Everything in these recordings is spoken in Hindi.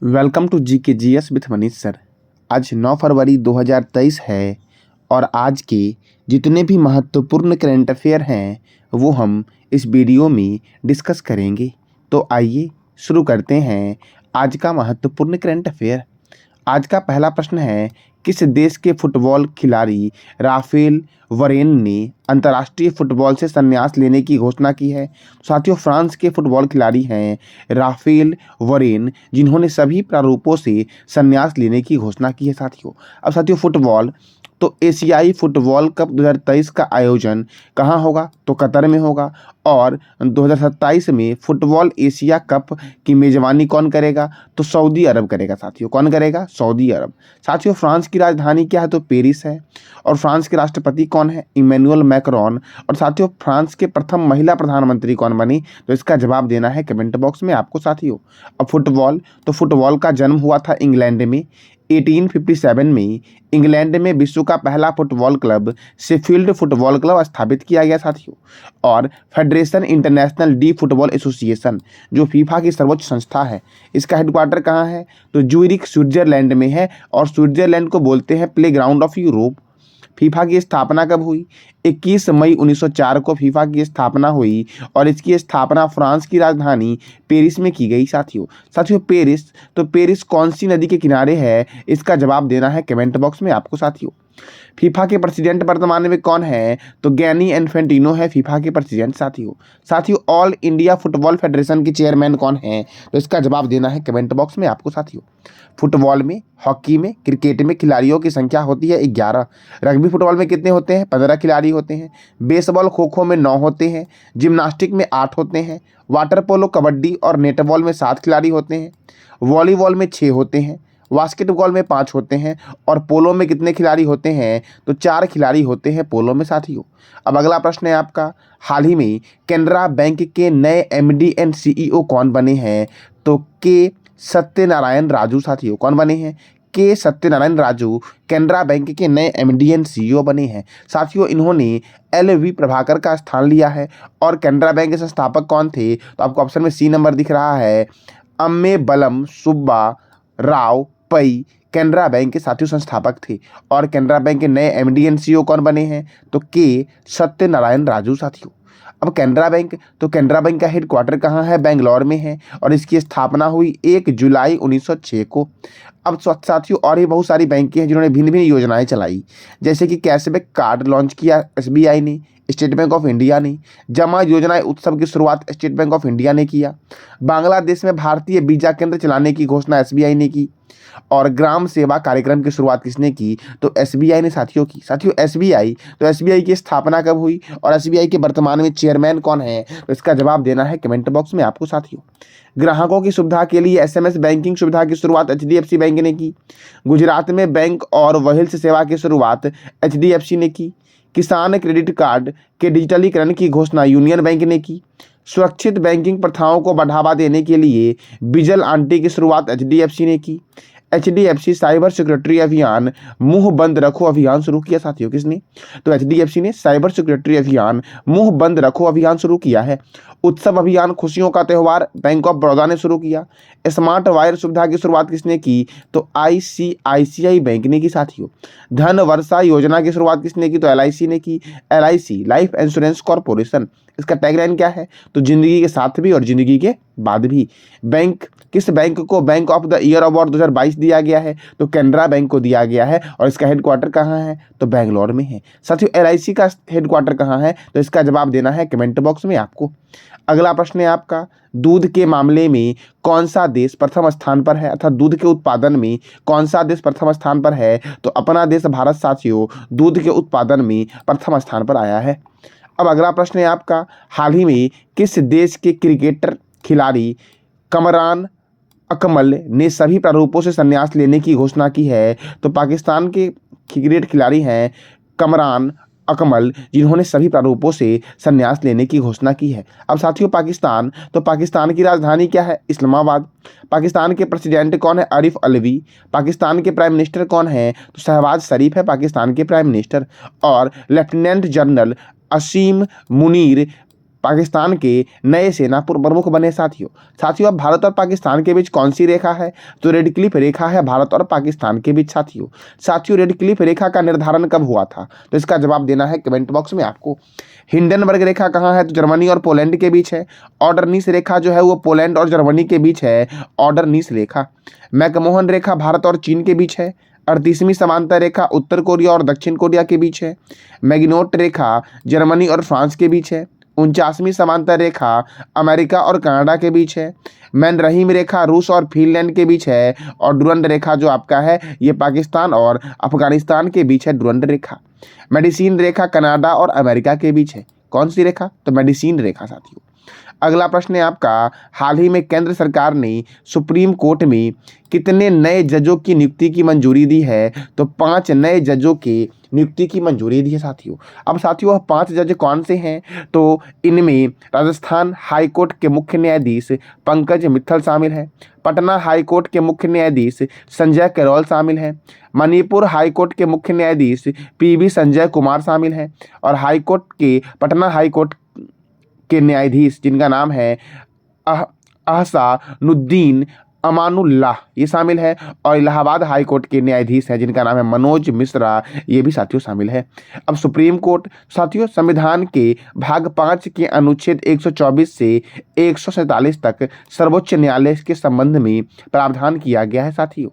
वेलकम टू जी के G S with Manish sir. आज 9 फरवरी 2023 है और आज के जितने भी महत्वपूर्ण करंट अफेयर हैं वो हम इस वीडियो में डिस्कस करेंगे। तो आइए शुरू करते हैं आज का महत्वपूर्ण करंट अफेयर। आज का पहला प्रश्न है, किस देश के फुटबॉल खिलाड़ी राफेल वरेन ने अंतर्राष्ट्रीय फुटबॉल से संन्यास लेने की घोषणा की है? साथियों, फ्रांस के फुटबॉल खिलाड़ी हैं राफेल वरेन, जिन्होंने सभी प्रारूपों से संन्यास लेने की घोषणा की है। साथियों फुटबॉल तो एशियाई फुटबॉल कप 2023 का आयोजन कहाँ होगा? तो कतर में होगा। और 2027 में फुटबॉल एशिया कप की मेज़बानी कौन करेगा? तो सऊदी अरब करेगा। साथियों, कौन करेगा? सऊदी अरब। साथियों, फ्रांस की राजधानी क्या है? तो पेरिस है। और फ्रांस के राष्ट्रपति कौन है? Emmanuel Macron. और साथियों, फ्रांस के प्रथम महिला प्रधानमंत्री कौन बनी? तो इसका जवाब देना है कमेंट बॉक्स में आपको। साथियों, अब फुटबॉल का जन्म हुआ था इंग्लैंड में 1857 में। इंग्लैंड में विश्व का पहला football club Sheffield football club स्थापित किया गया। साथियों, और federation international D football association जो फीफा की सर्वोच्च संस्था है, इसका हेडक्वार्टर कहाँ है? तो ज्यूरिख स्विट्जरलैंड में है। और स्विट्जरलैंड को बोलते हैं play ground of Europe. FIFA की स्थापना कब हुई? 21 मई 1904 को फीफा की स्थापना हुई और इसकी स्थापना फ्रांस की राजधानी पेरिस में की गई। साथियों पेरिस कौन सी नदी के किनारे है? इसका जवाब देना है कमेंट बॉक्स में आपको। साथियों, फीफा के प्रेसिडेंट वर्तमान में कौन है? तो गैनी इन्फेंटिनो है फीफा के प्रेसिडेंट। साथियों ऑल इंडिया फुटबॉल फेडरेशन के चेयरमैन कौन है? तो इसका जवाब देना है कमेंट बॉक्स में आपको। साथियों, फुटबॉल में, हॉकी में, क्रिकेट में खिलाड़ियों की संख्या होती है 11। रग्बी फुटबॉल में कितने होते हैं? 15 खिलाड़ी होते हैं। बेसबॉल खो खो में 9 होते हैं। जिम्नास्टिक में 8 होते हैं। वाटर पोलो, कबड्डी और नेटबॉल में 7 खिलाड़ी होते हैं। वॉलीबॉल में 6 होते हैं। बास्केटबॉल में 5 होते हैं। और पोलो में कितने खिलाड़ी होते हैं? तो 4 खिलाड़ी होते हैं पोलो में। साथियों, अब अगला प्रश्न है आपका, हाल ही में कैनरा बैंक के नए एमडी एंड सीईओ कौन बने हैं? तो के सत्यनारायण राजू। साथियों, कौन बने हैं? के सत्यनारायण राजू कैनरा बैंक के नए एमडी एंड सीईओ बने हैं। साथियों, इन्होंने एल.वी. प्रभाकर का स्थान लिया है। और कैनरा बैंक के संस्थापक कौन थे? तो आपको ऑप्शन में सी नंबर दिख रहा है, अम्मे बलम सुब्बा राव पई कैनरा बैंक के साथियों संस्थापक थे। और कैनरा बैंक के नए एमडी एंड सीईओ कौन बने हैं? तो के सत्यनारायण राजू। साथियों, अब कैनरा बैंक का हेडक्वार्टर कहाँ है? बेंगलोर में है। और इसकी स्थापना हुई 1 जुलाई 1906 को। अब साथियों, और भी बहुत सारी बैंकें हैं जिन्होंने भिन्न भिन्न योजनाएं चलाई, जैसे कि कैशबैक कार्ड लॉन्च किया एसबीआई ने, स्टेट बैंक ऑफ इंडिया ने। जमा योजना उत्सव की शुरुआत स्टेट बैंक ऑफ इंडिया ने किया। बांग्लादेश में भारतीय वीजा केंद्र चलाने की घोषणा एसबीआई ने की। और ग्राम सेवा कार्यक्रम की शुरुआत किसने की? तो एसबीआई ने साथियों की। साथियों, एसबीआई की स्थापना कब हुई और एसबीआई के वर्तमान में चेयरमैन कौन है? तो इसका जवाब देना है कमेंट बॉक्स में आपको। साथियों, ग्राहकों की सुविधा के लिए एसएमएस बैंकिंग सुविधा की शुरुआत एचडीएफसी बैंक ने की। गुजरात में बैंक और वहील्स सेवा की शुरुआत एचडीएफसी ने की। किसान क्रेडिट कार्ड के डिजिटलीकरण की घोषणा यूनियन बैंक ने की। सुरक्षित बैंकिंग प्रथाओं को बढ़ावा देने के लिए बिजल आंटी की शुरुआत एचडीएफसी ने की। एचडीएफसी साइबर सिक्योरिटी अभियान मुंह बंद रखो अभियान शुरू किया। साथियों, किसने? तो एचडीएफसी ने साइबर सिक्योरिटी अभियान मुंह बंद रखो अभियान शुरू किया है। उत्सव अभियान खुशियों का त्यौहार बैंक ऑफ बड़ौदा ने शुरू किया। स्मार्ट वायर सुविधा की शुरुआत किसने की? तो आईसीआईसीआई बैंक ने की। साथियों, धन वर्षा योजना की शुरुआत किसने की? तो एलआईसी ने की। एलआईसी लाइफ इंश्योरेंस कॉर्पोरेशन, इसका टैगलाइन क्या है? तो जिंदगी के साथ भी और जिंदगी के बाद भी। किस बैंक को bank of the year award 2022 दिया गया है? तो कैनरा बैंक को दिया गया है। और इसका हेडक्वार्टर कहाँ है? तो बेंगलोर में है। साथियों, एलआईसी का हेडक्वार्टर कहाँ है? तो इसका जवाब देना है कमेंट बॉक्स में आपको। अगला प्रश्न है आपका, दूध के मामले में कौन सा देश प्रथम स्थान पर है? अर्थात दूध के उत्पादन में कौन सा देश प्रथम स्थान पर है? तो अपना देश भारत साथियों दूध के उत्पादन में प्रथम स्थान पर आया है। अब अगला प्रश्न है आपका, हाल ही में किस देश के क्रिकेटर खिलाड़ी कमरान अकमल ने सभी प्रारूपों से संन्यास लेने की घोषणा की है? तो पाकिस्तान के क्रिकेट खिलाड़ी हैं कमरान अकमल, जिन्होंने सभी प्रारूपों से संन्यास लेने की घोषणा की है। अब साथियों, पाकिस्तान की राजधानी क्या है? इस्लामाबाद। पाकिस्तान के प्रेसिडेंट कौन है? आरिफ अलवी। पाकिस्तान के प्राइम मिनिस्टर कौन है? तो शहबाज शरीफ है पाकिस्तान के प्राइम मिनिस्टर। और लेफ्टिनेंट जनरल असीम मुनीर पाकिस्तान के नए सेना प्रमुख बने। साथियों अब भारत और पाकिस्तान के बीच कौन सी रेखा है? तो रेड क्लिफ रेखा है भारत और पाकिस्तान के बीच। साथियों रेड क्लिफ रेखा का निर्धारण कब हुआ था? तो इसका जवाब देना है कमेंट बॉक्स में आपको। हिंडनबर्ग रेखा कहाँ है? तो जर्मनी और पोलैंड के बीच है। ऑर्डरनीस रेखा जो है वो पोलैंड और जर्मनी के बीच है, ऑर्डरनीस रेखा। मैकमोहन रेखा भारत और चीन के बीच है। 38वीं समांतर रेखा उत्तर कोरिया और दक्षिण कोरिया के बीच है। मैग्नोट रेखा जर्मनी और फ्रांस के बीच है। 49वीं समांतर रेखा अमेरिका और कनाडा के बीच है। मैनरहीम रेखा रूस और फिनलैंड के बीच है। और डुरंड रेखा जो आपका है ये पाकिस्तान और अफगानिस्तान के बीच है, डुरंड रेखा। मेडिसिन रेखा कनाडा और अमेरिका के बीच है। कौन सी रेखा? तो मेडिसिन रेखा। साथियों अगला प्रश्न है आपका, हाल ही में केंद्र सरकार ने सुप्रीम कोर्ट में कितने नए जजों की नियुक्ति की मंजूरी दी है? तो 5 नए जजों की नियुक्ति की मंजूरी दी है। साथियों वह 5 जज कौन से हैं? तो इनमें राजस्थान हाई कोर्ट के मुख्य न्यायाधीश पंकज मित्तल शामिल है। पटना हाई कोर्ट के मुख्य न्यायाधीश संजय करोल शामिल है। मणिपुर हाई कोर्ट के मुख्य न्यायाधीश पीवी संजय कुमार शामिल है। और पटना हाई कोर्ट के न्यायाधीश जिनका नाम है अहसानुद्दीन अमानुल्लाह ये शामिल है। और इलाहाबाद हाई कोर्ट के न्यायाधीश हैं जिनका नाम है मनोज मिश्रा, ये भी साथियों शामिल है। अब सुप्रीम कोर्ट, साथियों संविधान के भाग 5 के अनुच्छेद 124 से 147 तक सर्वोच्च न्यायालय के संबंध में प्रावधान किया गया है। साथियों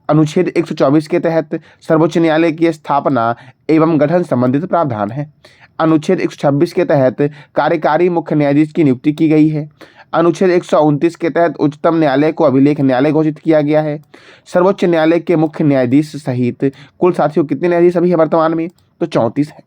अनुच्छेद 124 के तहत सर्वोच्च न्यायालय की स्थापना एवं गठन संबंधित प्रावधान है। अनुच्छेद 126 के तहत कार्यकारी मुख्य न्यायाधीश की नियुक्ति की गई है। अनुच्छेद 129 के तहत उच्चतम न्यायालय को अभिलेख न्यायालय घोषित किया गया है। सर्वोच्च न्यायालय के मुख्य न्यायाधीश सहित कुल साथियों कितने न्यायाधीश अभी है वर्तमान में? तो 34 है।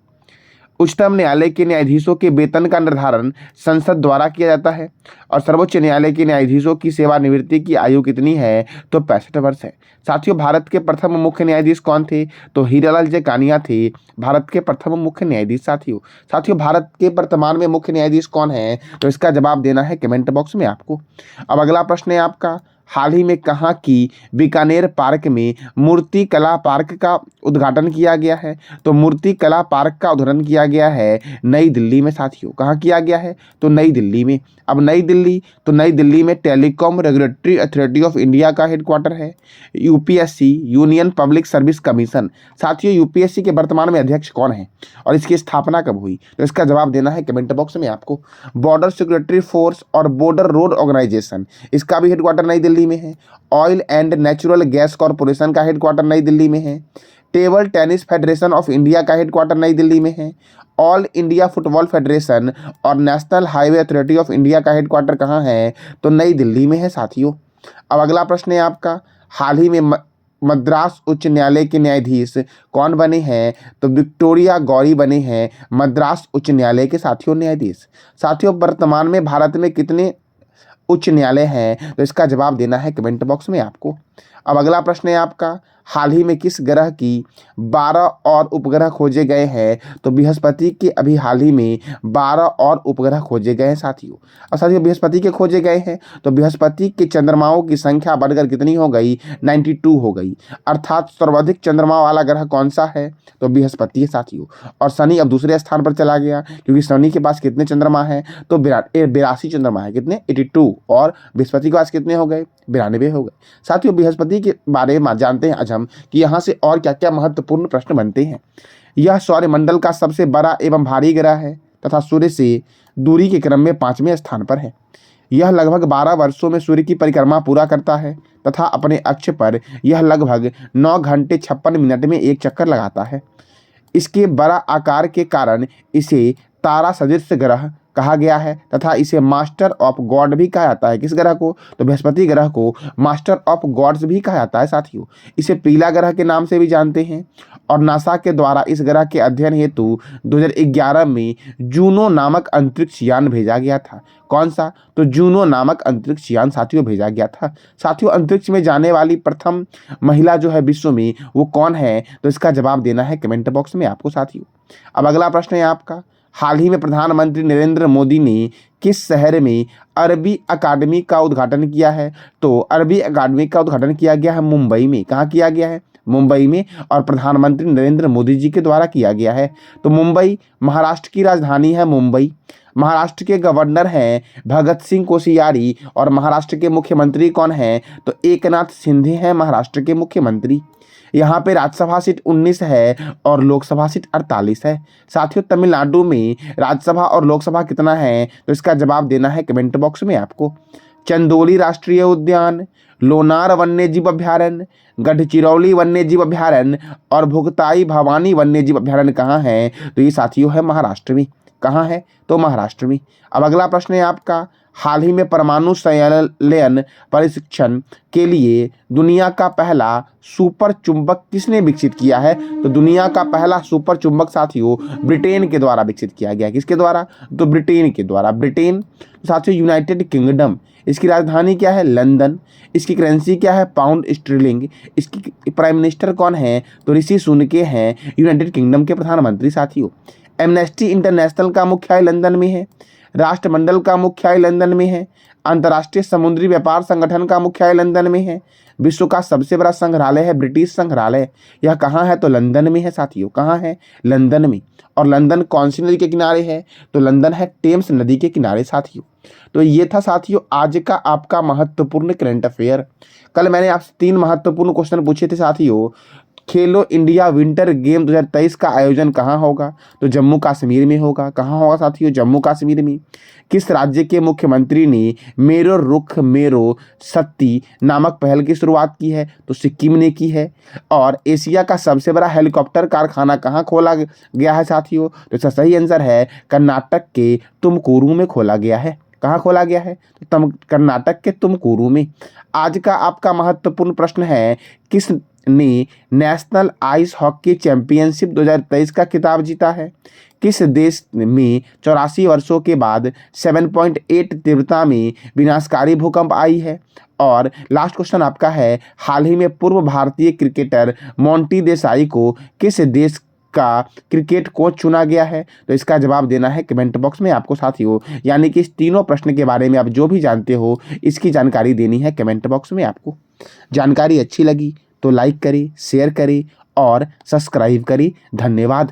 उच्चतम न्यायालय के न्यायाधीशों के वेतन का निर्धारण संसद द्वारा किया जाता है। और सर्वोच्च न्यायालय के न्यायाधीशों की सेवानिवृत्ति की आयु कितनी है? तो 65 वर्ष है। साथियों भारत के प्रथम मुख्य न्यायाधीश कौन थे? तो हीरालाल कानिया थे भारत के प्रथम मुख्य न्यायाधीश। साथियों भारत के वर्तमान में मुख्य न्यायाधीश कौन है? तो इसका जवाब देना है कमेंट बॉक्स में आपको। अब अगला प्रश्न है आपका, हाल ही में कहाँ की बीकानेर पार्क में मूर्ति कला पार्क का उद्घाटन किया गया है? तो मूर्ति कला पार्क का उद्घाटन किया गया है नई दिल्ली में। साथियों कहाँ किया गया है? तो नई दिल्ली में। अब नई दिल्ली में telecom regulatory authority of India का हेडक्वार्टर है। UPSC union public service commission, साथियों यूपीएससी के वर्तमान में अध्यक्ष कौन है और इसकी स्थापना कब हुई? तो इसका जवाब देना है कमेंट बॉक्स में आपको। बॉर्डर सिक्योरिटी फोर्स और बॉर्डर रोड ऑर्गेनाइजेशन, इसका भी हेडक्वार्टर नई दिल्ली में है। Oil and natural gas corporation का हेडक्वार्टर नई दिल्ली में है। Table tennis federation of India का हेडक्वार्टर नई दिल्ली में है। ऑल इंडिया फुटबॉल फेडरेशन और national highway authority of India का हेडक्वार्टर कहाँ है? तो नई दिल्ली में है। साथियों अब अगला प्रश्न है आपका, हाल ही में मद्रास उच्च न्यायालय के न्यायाधीश कौन बने हैं? तो विक्टोरिया गौरी बने हैं मद्रास उच्च न्यायालय के साथियों न्यायाधीश। साथियों वर्तमान में भारत में कितने उच्च न्यायालय हैं? तो इसका जवाब देना है कमेंट बॉक्स में आपको। अब अगला प्रश्न है आपका, हाल ही में किस ग्रह की 12 और उपग्रह खोजे गए हैं? तो बृहस्पति के अभी हाल ही में 12 और उपग्रह खोजे गए हैं। साथियों और साथियों बृहस्पति के खोजे गए हैं तो बृहस्पति के चंद्रमाओं की संख्या बढ़कर कितनी हो गई? 92 हो गई। अर्थात सर्वाधिक चंद्रमा वाला ग्रह कौन सा है? तो बृहस्पति है। साथियों और शनि अब दूसरे स्थान पर चला गया क्योंकि शनि के पास कितने चंद्रमा है? तो 82 चंद्रमा है। कितने? 82। और बृहस्पति के पास कितने हो गए? 92 हो गए। साथियों बृहस्पति के बारे में जानते हैं आज हम कि यहाँ से और क्या क्या महत्वपूर्ण प्रश्न बनते हैं। यह सौरमंडल का सबसे बड़ा एवं भारी ग्रह है तथा सूर्य से दूरी के क्रम में 5वें स्थान पर है। यह लगभग 12 वर्षों में सूर्य की परिक्रमा पूरा करता है तथा अपने अक्ष पर यह लगभग 9 घंटे 56 मिनट में एक चक्कर लगाता है। इसके बड़ा आकार के कारण इसे तारा सदृश ग्रह कहा गया है तथा इसे मास्टर ऑफ गॉड भी कहा जाता है। किस ग्रह को? तो बृहस्पति ग्रह को मास्टर ऑफ गॉड्स भी कहा जाता है। साथियों इसे पीला ग्रह के नाम से भी जानते हैं। और नासा के द्वारा इस ग्रह के अध्ययन हेतु 2011 में जूनो नामक अंतरिक्ष यान भेजा गया था। कौन सा? तो जूनो नामक अंतरिक्ष यान साथियों भेजा गया था। साथियों अंतरिक्ष में जाने वाली प्रथम महिला जो है विश्व में वो कौन है? तो इसका जवाब देना है कमेंट बॉक्स में आपको। साथियों अब अगला प्रश्न है आपका, हाल ही में प्रधानमंत्री नरेंद्र मोदी ने किस शहर में अरबी अकादमी का उद्घाटन किया है? तो अरबी अकादमी का उद्घाटन किया गया है मुंबई में। कहाँ किया गया है? मुंबई में। और प्रधानमंत्री नरेंद्र मोदी जी के द्वारा किया गया है। तो मुंबई महाराष्ट्र की राजधानी है मुंबई। महाराष्ट्र के गवर्नर हैं भगत सिंह कोश्यारी और महाराष्ट्र के मुख्यमंत्री कौन हैं? तो एकनाथ शिंदे हैं महाराष्ट्र के मुख्यमंत्री। यहाँ पे राज्यसभा सीट 19 है और लोकसभा सीट 48 है। साथियों, तमिलनाडु में राज्यसभा और लोकसभा कितना है? तो इसका जवाब देना है कमेंट बॉक्स में आपको। चंदोली राष्ट्रीय उद्यान, लोनार वन्यजीव अभ्यारण्य, गढ़चिरौली वन्यजीव अभ्यारण्य और भुगताई भवानी वन्यजीव अभ्यारण्य कहाँ है? तो ये साथियों है महाराष्ट्र में। कहाँ है? तो महाराष्ट्र में। अब अगला प्रश्न है आपका, हाल ही में परमाणु संचालन परीक्षण के लिए दुनिया का पहला सुपर चुंबक किसने विकसित किया है? तो दुनिया का पहला सुपर चुंबक साथियों ब्रिटेन के द्वारा विकसित किया गया। किसके द्वारा? तो ब्रिटेन के द्वारा। ब्रिटेन साथियों यूनाइटेड किंगडम। इसकी राजधानी क्या है? लंदन। इसकी करेंसी क्या है? Pound sterling. इसकी प्राइम मिनिस्टर कौन है? तो ऋषि सुनक हैं, यूनाइटेड किंगडम के प्रधानमंत्री साथियों। एमनेस्टी इंटरनेशनल का मुख्यालय लंदन में है। राष्ट्रमंडल का मुख्यालय लंदन में है। अंतर्राष्ट्रीय समुद्री व्यापार संगठन का मुख्यालय लंदन में है। विश्व का सबसे बड़ा संग्रहालय है ब्रिटिश संग्रहालय। यह कहाँ है? तो लंदन में है साथियों। कहाँ है? लंदन में। और लंदन कौन सी नदी के किनारे है? तो लंदन है टेम्स नदी के किनारे साथियों। तो ये था साथियों आज का आपका महत्वपूर्ण करंट अफेयर। कल मैंने आपसे 3 महत्वपूर्ण क्वेश्चन पूछे थे साथियों। खेलो इंडिया विंटर गेम 2023 का आयोजन कहाँ होगा? तो जम्मू कश्मीर में होगा। कहाँ होगा साथियों? जम्मू कश्मीर में। किस राज्य के मुख्यमंत्री ने मेरो रुख मेरो शक्ति नामक पहल की शुरुआत की है? तो सिक्किम ने की है। और एशिया का सबसे बड़ा हेलीकॉप्टर कारखाना कहाँ खोला गया है साथियों? तो इसका सही आंसर है कर्नाटक के तुमकुरू में खोला गया है। कहाँ खोला गया है? तो कर्नाटक के तुमकुरू में। आज का आपका महत्वपूर्ण प्रश्न है, किस ने नेशनल आइस हॉकी चैंपियनशिप 2023 का खिताब जीता है? किस देश में 84 वर्षों के बाद 7.8 तीव्रता में विनाशकारी भूकंप आई है? और लास्ट क्वेश्चन आपका है, हाल ही में पूर्व भारतीय क्रिकेटर मोंटी देसाई को किस देश का क्रिकेट कोच चुना गया है? तो इसका जवाब देना है कमेंट बॉक्स में आपको साथियों। यानी कि इस तीनों प्रश्न के बारे में आप जो भी जानते हो इसकी जानकारी देनी है कमेंट बॉक्स में आपको। जानकारी अच्छी लगी तो लाइक करें, शेयर करें और सब्सक्राइब करें। धन्यवाद।